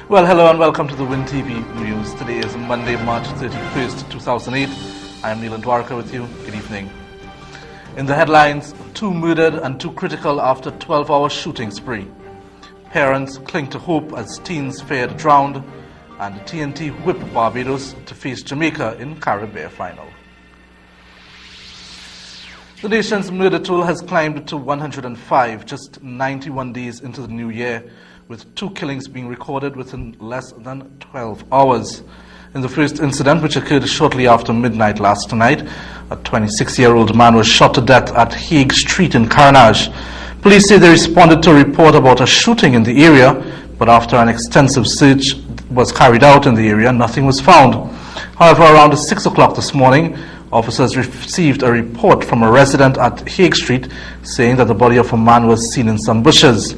Well, hello and welcome to the Win TV News. Today is Monday, March 31st, 2008. I am Naylan Dwarika with you. Good evening. In the headlines, 2 murdered and 2 critical after 12-hour shooting spree. Parents cling to hope as teens feared drowned. And TNT whip Barbados to face Jamaica in Caribbean final. The nation's murder toll has climbed to 105, just 91 days into the new year, with 2 killings being recorded within less than 12 hours. In the first incident, which occurred shortly after midnight last night, a 26-year-old man was shot to death at Hague Street in Carnage. Police say they responded to a report about a shooting in the area, but after an extensive search was carried out in the area, nothing was found. However, around 6 o'clock this morning, officers received a report from a resident at Hague Street saying that the body of a man was seen in some bushes.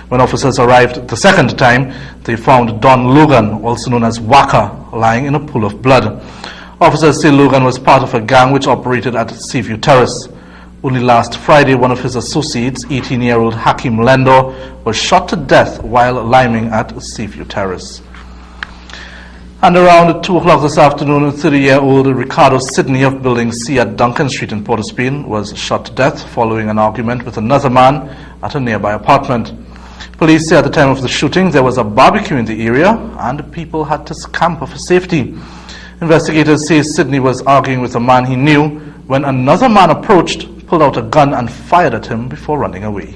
When officers arrived the second time, they found Don Logan, also known as Waka, lying in a pool of blood. Officers say Logan was part of a gang which operated at Seaview Terrace. Only last Friday, one of his associates, 18-year-old Hakim Lendor, was shot to death while liming at Seaview Terrace. And around 2 o'clock this afternoon, 30-year-old Ricardo Sidney of Building C at Duncan Street in Port-of-Spain was shot to death following an argument with another man at a nearby apartment. Police say at the time of the shooting there was a barbecue in the area and people had to scamper for safety. Investigators say Sidney was arguing with a man he knew when another man approached, pulled out a gun and fired at him before running away.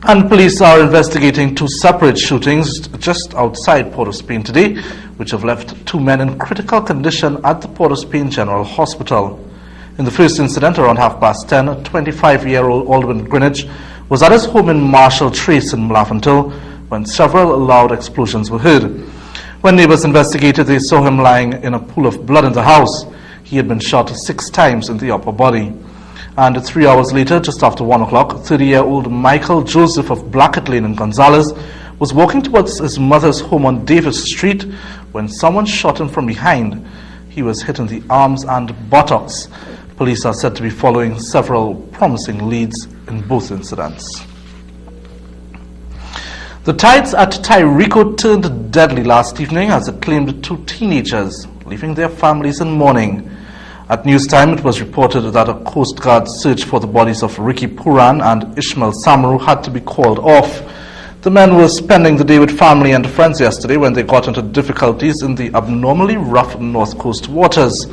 And police are investigating 2 separate shootings just outside Port-of-Spain today, which have left 2 men in critical condition at the Port-of-Spain General Hospital. In the first incident, around 10:30, a 25-year-old Aldwin Greenwich was at his home in Marshall Trace in Mlaventil when several loud explosions were heard. When neighbors investigated, they saw him lying in a pool of blood in the house. He had been shot 6 times in the upper body. And 3 hours later, just after 1 o'clock, 30-year-old Michael Joseph of Blackett Lane in Gonzales was walking towards his mother's home on Davis Street when someone shot him from behind. He was hit in the arms and buttocks. Police are said to be following several promising leads in both incidents. The tides at Tyrico turned deadly last evening as it claimed 2 teenagers, leaving their families in mourning. At Newstime, it was reported that a Coast Guard search for the bodies of Ricky Puran and Ishmael Samaru had to be called off. The men were spending the day with family and friends yesterday when they got into difficulties in the abnormally rough North Coast waters.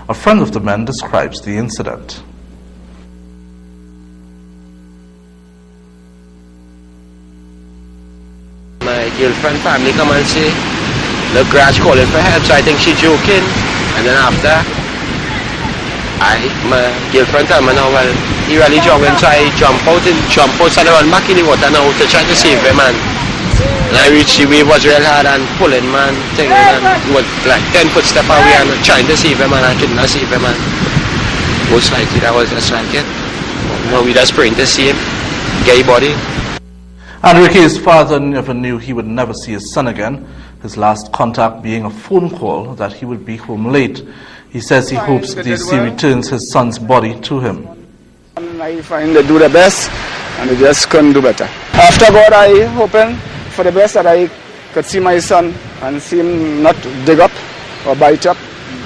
A friend of the men describes the incident. My girlfriend family come and say, look, Raj calling for help, so I think she's joking. And then after, my girlfriend told me now, well, he really jogging, so I jump out and run back in the water now to try to save him, man. And I reached the wave, was real hard and pulling, man, thing, and was like 10 foot step away and trying to save him, and I could not save him, man. Most likely that was just like it. You know, we just praying to see him, get his body. And Ricky's father never knew he would never see his son again, his last contact being a phone call that he would be home late. He says he hopes DC returns his son's body to him. I find they do the best and they just couldn't do better. After God, I hoping for the best that I could see my son and see him not dig up or bite up,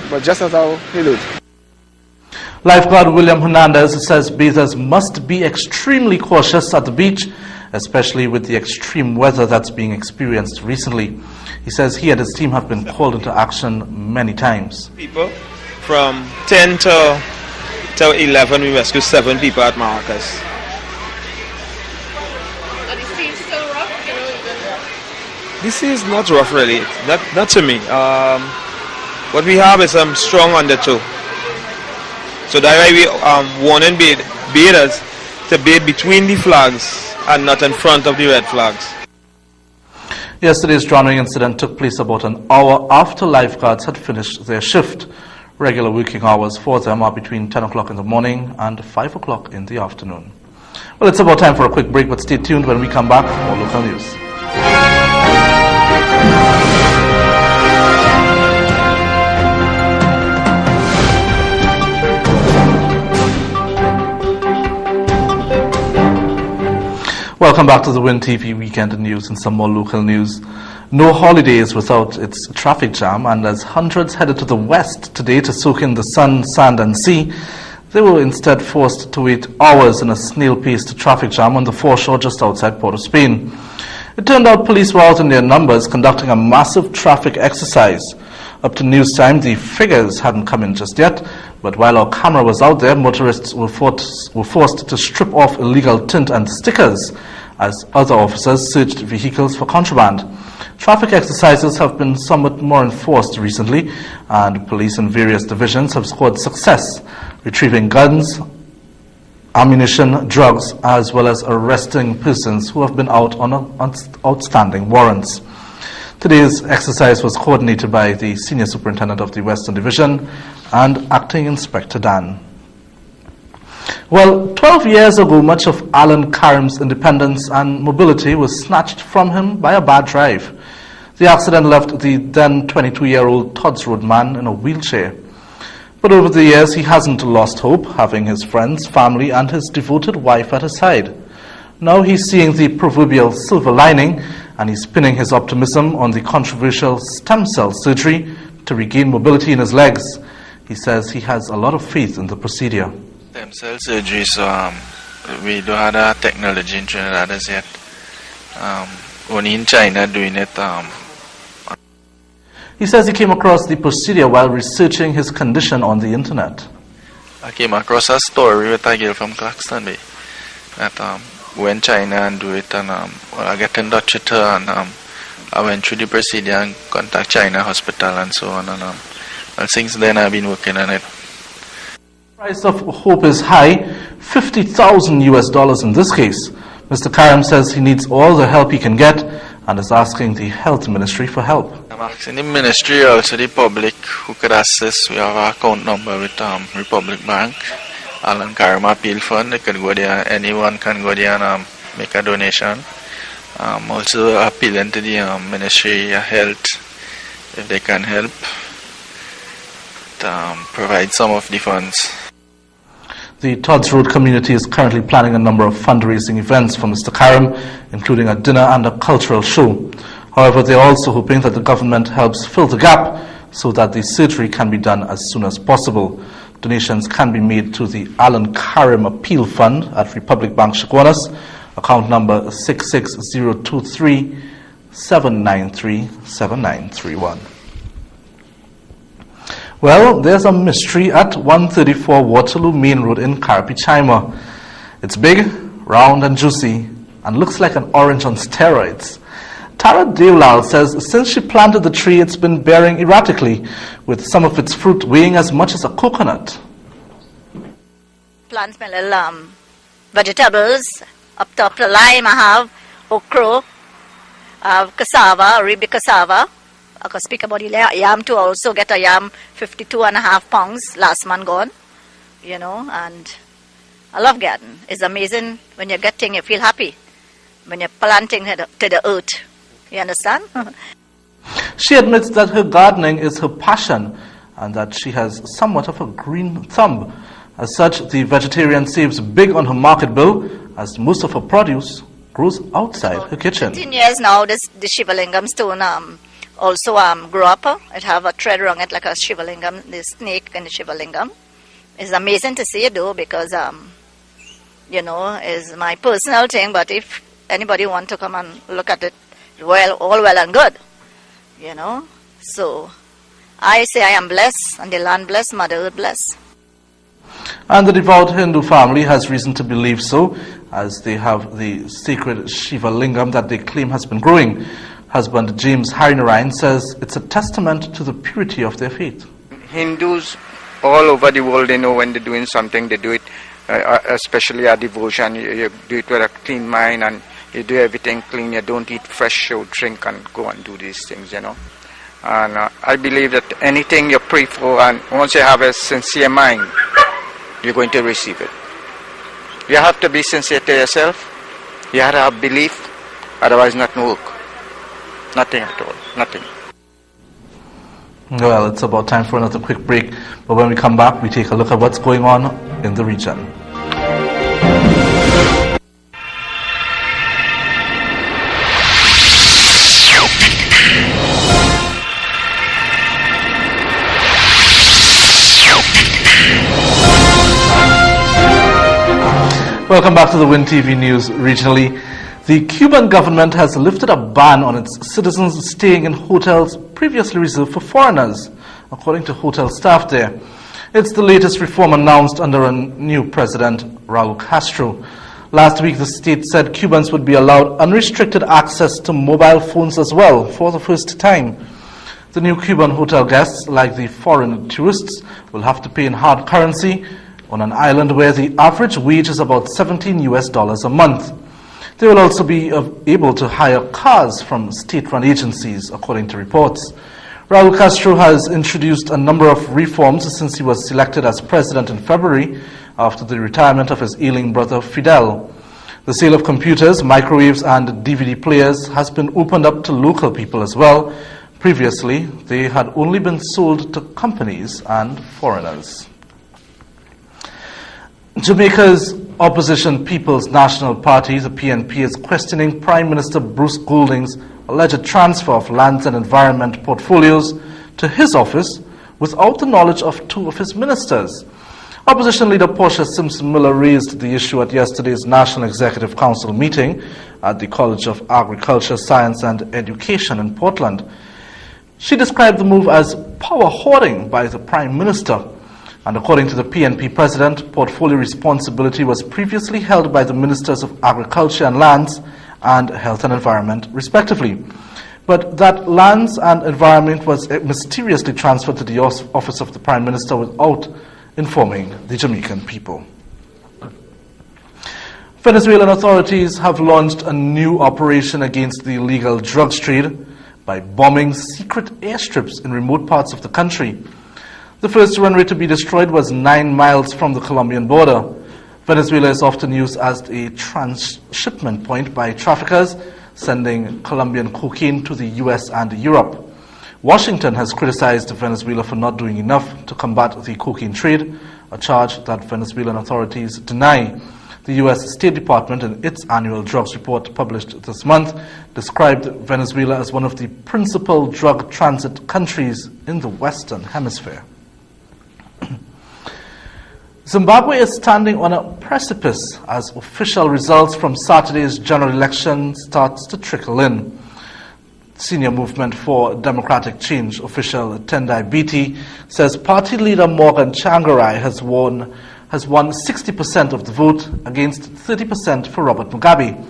but just as how he did. Lifeguard William Hernandez says bathers must be extremely cautious at the beach, especially with the extreme weather that's being experienced recently. He says he and his team have been called into action many times. People from 10 to 11, we rescued 7 people at Maracas. Are the seas still rough? This is not rough really, not to me. What we have is strong undertow. So that's why we warning bathers to bathe between the flags and not in front of the red flags. Yesterday's drowning incident took place about an hour after lifeguards had finished their shift. Regular working hours for them are between 10 o'clock in the morning and 5 o'clock in the afternoon. Well, it's about time for a quick break, but stay tuned when we come back for more local news. Welcome back to the Win TV Weekend News and some more local news. No holidays without its traffic jam, and as hundreds headed to the west today to soak in the sun, sand and sea, they were instead forced to wait hours in a snail-paced traffic jam on the foreshore just outside Port of Spain. It turned out police were out in their numbers conducting a massive traffic exercise. Up to news time, the figures hadn't come in just yet, but while our camera was out there, motorists were forced to strip off illegal tint and stickers as other officers searched vehicles for contraband. Traffic exercises have been somewhat more enforced recently, and police in various divisions have scored success, retrieving guns, ammunition, drugs, as well as arresting persons who have been out on outstanding warrants. Today's exercise was coordinated by the Senior Superintendent of the Western Division and Acting Inspector Dan. Well, 12 years ago, much of Alan Karim's independence and mobility was snatched from him by a bad drive. The accident left the then 22-year-old Todd's Road man in a wheelchair. But over the years, he hasn't lost hope, having his friends, family, and his devoted wife at his side. Now he's seeing the proverbial silver lining, and he's pinning his optimism on the controversial stem cell surgery to regain mobility in his legs. He says he has a lot of faith in the procedure. Stem cell surgeries, we don't have a technology in Trinidad as yet. Only in China doing it. He says he came across the procedure while researching his condition on the internet. I came across a story with a girl from Claxton Bay that went to China and do it, and I get in touch with her, and I went through the procedure and contact China hospital and so on, and since then I've been working on it. The price of hope is high, $50,000 in this case. Mr. Karim says he needs all the help he can get and is asking the Health Ministry for help. I'm asking the Ministry, also the public, who could assist. We have an account number with Republic Bank, Alan Karim Appeal Fund. They could go there, anyone can go there and make a donation. Also appealing to the Ministry of Health, if they can help, provide some of the funds. The Todd's Road community is currently planning a number of fundraising events for Mr. Karim, including a dinner and a cultural show. However, they are also hoping that the government helps fill the gap so that the surgery can be done as soon as possible. Donations can be made to the Alan Karim Appeal Fund at Republic Bank Chaguanas, account number 66023-793-7931. Well, there's a mystery at 134 Waterloo Main Road in Karapichaima. It's big, round and juicy, and looks like an orange on steroids. Tara Devlal says since she planted the tree, it's been bearing erratically, with some of its fruit weighing as much as a coconut. Plants my little vegetables. Up top the lime I have okra, I have cassava, Arabic cassava. I can speak about the yam too. I also get a yam 52.5 pounds last month gone, you know, and I love garden. It's amazing when you get things, you feel happy when you're planting to the earth. You understand? She admits that her gardening is her passion and that she has somewhat of a green thumb. As such, the vegetarian saves big on her market bill as most of her produce grows outside her kitchen. 15 years now, the Shivalingam stone also grew up. It have a thread around it like a Shivalingam, the snake in the Shivalingam. It's amazing to see it though, because you know, it's my personal thing, but if anybody want to come and look at it, well, all well and good, you know. So I say I am blessed, and the land blessed, Mother Earth blessed. And the devout Hindu family has reason to believe so, as they have the sacred Shiva Lingam that they claim has been growing. Husband James Harinarayan says it's a testament to the purity of their faith. Hindus all over the world, they know when they're doing something, they do it, especially a devotion, you do it with a clean mind, and you do everything clean, you don't eat fresh, you drink and go and do these things, you know. And I believe that anything you pray for, and once you have a sincere mind, you're going to receive it. You have to be sincere to yourself, you have to have belief, otherwise nothing will work. Nothing at all, nothing. Well, it's about time for another quick break, but when we come back, we take a look at what's going on in the region. Welcome back to the Win TV News. Regionally, the Cuban government has lifted a ban on its citizens staying in hotels previously reserved for foreigners, according to hotel staff there. It's the latest reform announced under a new president, Raul Castro. Last week, the state said Cubans would be allowed unrestricted access to mobile phones as well for the first time. The new Cuban hotel guests, like the foreign tourists, will have to pay in hard currency on an island where the average wage is about $17 a month. They will also be able to hire cars from state-run agencies, according to reports. Raul Castro has introduced a number of reforms since he was selected as president in February after the retirement of his ailing brother Fidel. The sale of computers, microwaves and DVD players has been opened up to local people as well. Previously, they had only been sold to companies and foreigners. Jamaica's opposition People's National Party, the PNP, is questioning Prime Minister Bruce Golding's alleged transfer of lands and environment portfolios to his office without the knowledge of two of his ministers. Opposition leader Portia Simpson-Miller raised the issue at yesterday's National Executive Council meeting at the College of Agriculture, Science and Education in Portland. She described the move as power hoarding by the Prime Minister. And according to the PNP president, portfolio responsibility was previously held by the Ministers of Agriculture and Lands and Health and Environment, respectively. But that lands and environment was mysteriously transferred to the office of the Prime Minister without informing the Jamaican people. Venezuelan authorities have launched a new operation against the illegal drugs trade by bombing secret airstrips in remote parts of the country. The first runway to be destroyed was 9 miles from the Colombian border. Venezuela is often used as a transshipment point by traffickers, sending Colombian cocaine to the US and Europe. Washington has criticized Venezuela for not doing enough to combat the cocaine trade, a charge that Venezuelan authorities deny. The U.S. State Department, in its annual drugs report published this month, described Venezuela as one of the principal drug transit countries in the Western Hemisphere. Zimbabwe is standing on a precipice as official results from Saturday's general election starts to trickle in. Senior Movement for Democratic Change official Tendai Biti says party leader Morgan Tsvangirai has won 60% of the vote against 30% for Robert Mugabe.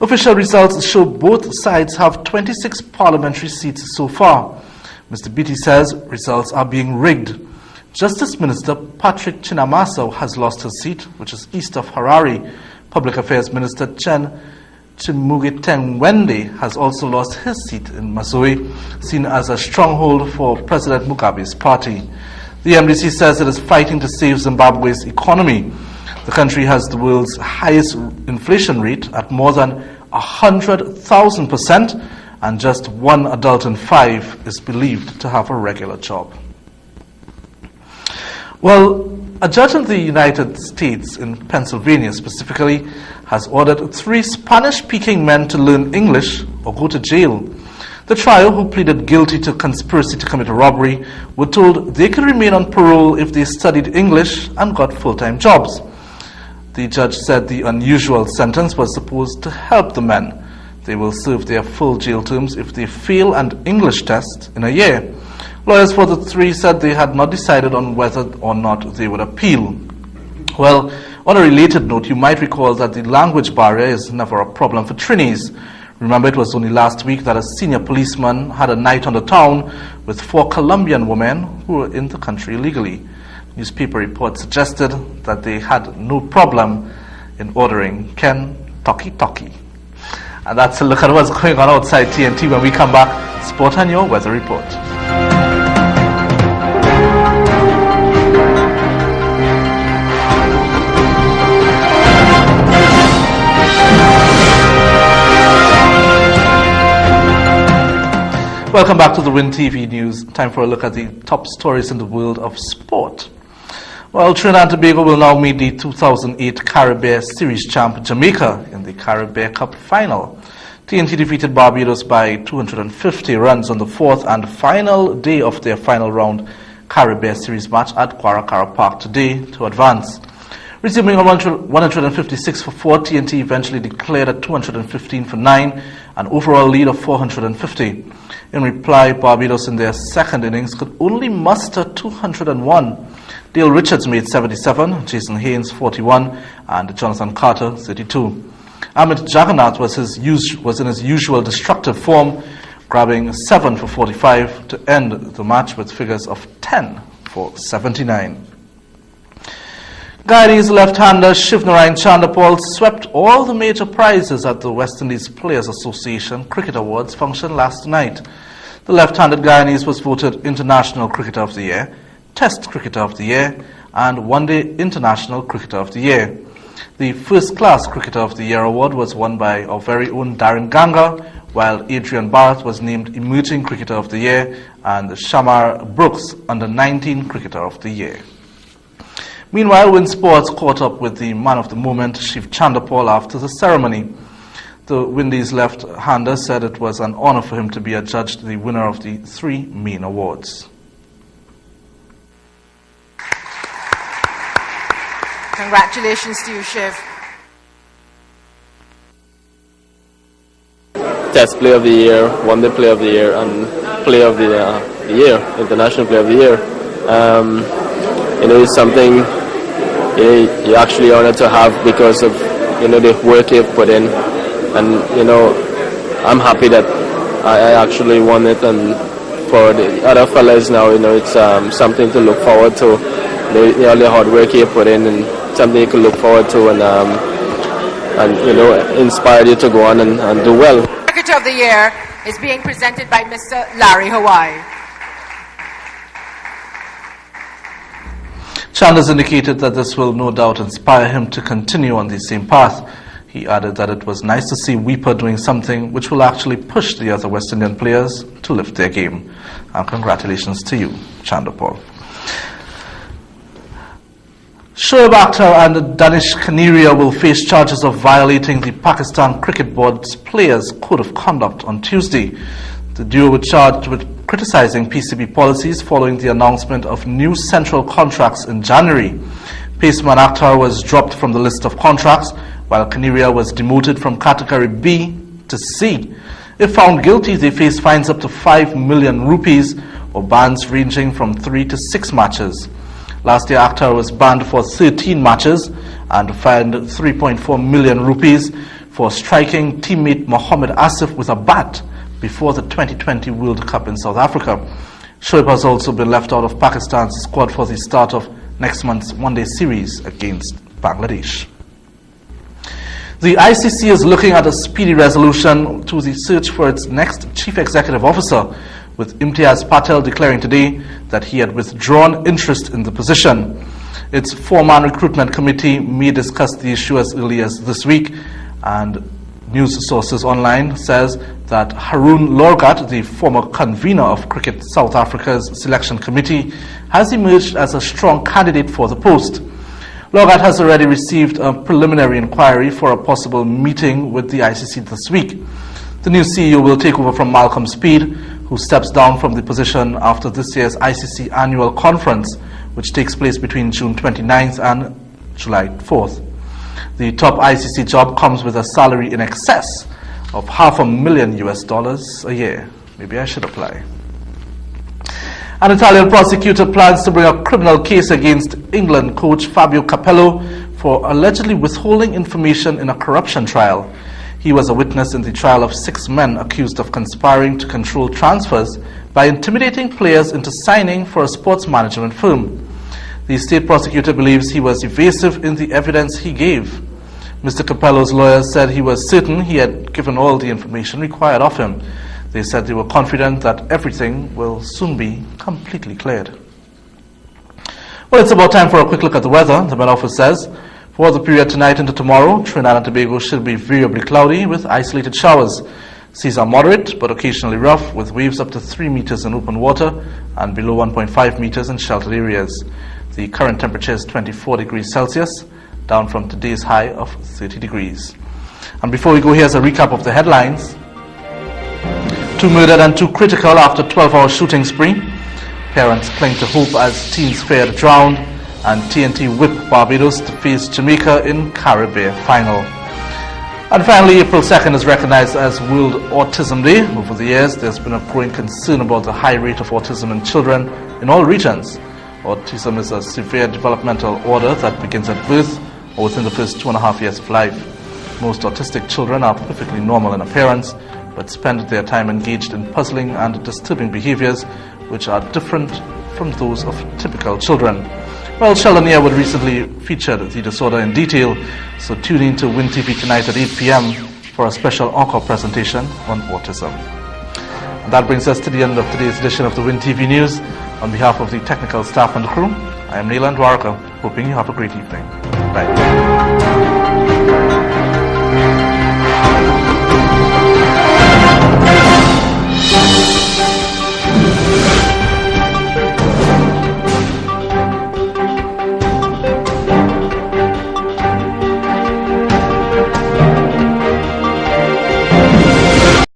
Official results show both sides have 26 parliamentary seats so far. Mr. Biti says results are being rigged. Justice Minister Patrick Chinamasa has lost his seat, which is east of Harare. Public Affairs Minister Chen Chimugetengwende has also lost his seat in Mazoe, seen as a stronghold for President Mugabe's party. The MDC says it is fighting to save Zimbabwe's economy. The country has the world's highest inflation rate at more than 100,000%, and just 1 adult in 5 is believed to have a regular job. Well, a judge in the United States, in Pennsylvania specifically, has ordered 3 Spanish-speaking men to learn English or go to jail. The trio, who pleaded guilty to conspiracy to commit a robbery, were told they could remain on parole if they studied English and got full-time jobs. The judge said the unusual sentence was supposed to help the men. They will serve their full jail terms if they fail an English test in a year. Lawyers for the 3 said they had not decided on whether or not they would appeal. Well, on a related note, you might recall that the language barrier is never a problem for Trinis. Remember, it was only last week that a senior policeman had a night on the town with 4 Colombian women who were in the country illegally. Newspaper reports suggested that they had no problem in ordering Ken Toki Toki. And that's a look at what's going on outside TNT. When we come back, Sport and your weather report. Welcome back to the Win TV News. Time for a look at the top stories in the world of sport. Well, Trinidad and Tobago will now meet the 2008 Caribbean Series champ Jamaica in the Caribbean Cup final. TNT defeated Barbados by 250 runs on the 4th and final day of their final round Caribbean Series match at Guaracara Park today to advance. Resuming on 156 for 4, TNT eventually declared a 215 for 9, an overall lead of 450. In reply, Barbados in their second innings could only muster 201. Dale Richards made 77, Jason Haynes 41, and Jonathan Carter 32. Amit Jagannath was in his usual destructive form, grabbing 7 for 45 to end the match with figures of 10 for 79. Guyanese left-hander Shivnarine Chanderpaul swept all the major prizes at the West Indies Players Association Cricket Awards function last night. The left-handed Guyanese was voted International Cricketer of the Year, Test Cricketer of the Year, and One Day International Cricketer of the Year. The First Class Cricketer of the Year award was won by our very own Darren Ganga, while Adrian Barrett was named Emerging Cricketer of the Year and Shamar Brooks Under-19 Cricketer of the Year. Meanwhile, Win Sports caught up with the man of the moment, Shiv Chanderpaul, after the ceremony. The Windies left-hander said it was an honor for him to be adjudged the winner of the 3 main awards. Congratulations to you, Shiv. Test Player of the Year, One Day Player of the Year, and Player of the Year, International Player of the Year. It's something you're actually honored to have because of the work you've put in, and I'm happy that I actually won it, and for the other fellas now, it's something to look forward to. All the hard work you put in, and something you can look forward to, and inspire you to go on and do well. Cricketer of the Year is being presented by Mr. Larry Hawaii. Chanders indicated that this will no doubt inspire him to continue on the same path. He added that it was nice to see Weeper doing something which will actually push the other West Indian players to lift their game. And congratulations to you, Chanderpaul. Shoaib Akhtar and Danish Kaneria will face charges of violating the Pakistan Cricket Board's Players Code of Conduct on Tuesday. The duo were charged with criticizing PCB policies following the announcement of new central contracts in January. Paceman Akhtar was dropped from the list of contracts, while Kaneria was demoted from category B to C. If found guilty, they face fines up to 5 million rupees or bans ranging from 3 to 6 matches. Last year, Akhtar was banned for 13 matches and fined 3.4 million rupees for striking teammate Mohammad Asif with a bat before the 2020 World Cup in South Africa. Shoaib has also been left out of Pakistan's squad for the start of next month's one-day series against Bangladesh. The ICC is looking at a speedy resolution to the search for its next chief executive officer, with Imtiaz Patel declaring today that he had withdrawn interest in the position. Its 4-man recruitment committee may discuss the issue as early as this week, and news sources online says that Haroon Lorgat, the former convener of Cricket South Africa's selection committee, has emerged as a strong candidate for the post. Lorgat has already received a preliminary inquiry for a possible meeting with the ICC this week. The new CEO will take over from Malcolm Speed, who steps down from the position after this year's ICC annual conference, which takes place between June 29th and July 4th. The top ICC job comes with a salary in excess of $500,000 a year. Maybe I should apply. An Italian prosecutor plans to bring a criminal case against England coach Fabio Capello for allegedly withholding information in a corruption trial. He was a witness in the trial of 6 men accused of conspiring to control transfers by intimidating players into signing for a sports management firm. The state prosecutor believes he was evasive in the evidence he gave. Mr. Capello's lawyers said he was certain he had given all the information required of him. They said they were confident that everything will soon be completely cleared. Well, it's about time for a quick look at the weather. The Met Office says, for the period tonight into tomorrow, Trinidad and Tobago should be variably cloudy with isolated showers. Seas are moderate but occasionally rough, with waves up to 3 meters in open water and below 1.5 meters in sheltered areas. The current temperature is 24 degrees Celsius, down from today's high of 30 degrees. And before we go, here's a recap of the headlines. 2 murdered and 2 critical after 12-hour shooting spree. Parents cling to hope as teens feared drowned. And TNT whip Barbados to face Jamaica in Caribbean final. And finally, April 2nd is recognized as World Autism Day. Over the years, there's been a growing concern about the high rate of autism in children in all regions. Autism is a severe developmental order that begins at birth or within the first 2.5 years of life. Most autistic children are perfectly normal in appearance, but spend their time engaged in puzzling and disturbing behaviors which are different from those of typical children. Well, Sheldon Yearwood recently featured the disorder in detail, so tune in to Win TV tonight at 8 p.m. for a special encore presentation on autism. And that brings us to the end of today's edition of the Win TV News. On behalf of the technical staff and the crew, I am Naylan Dwarika, hoping you have a great evening. Bye.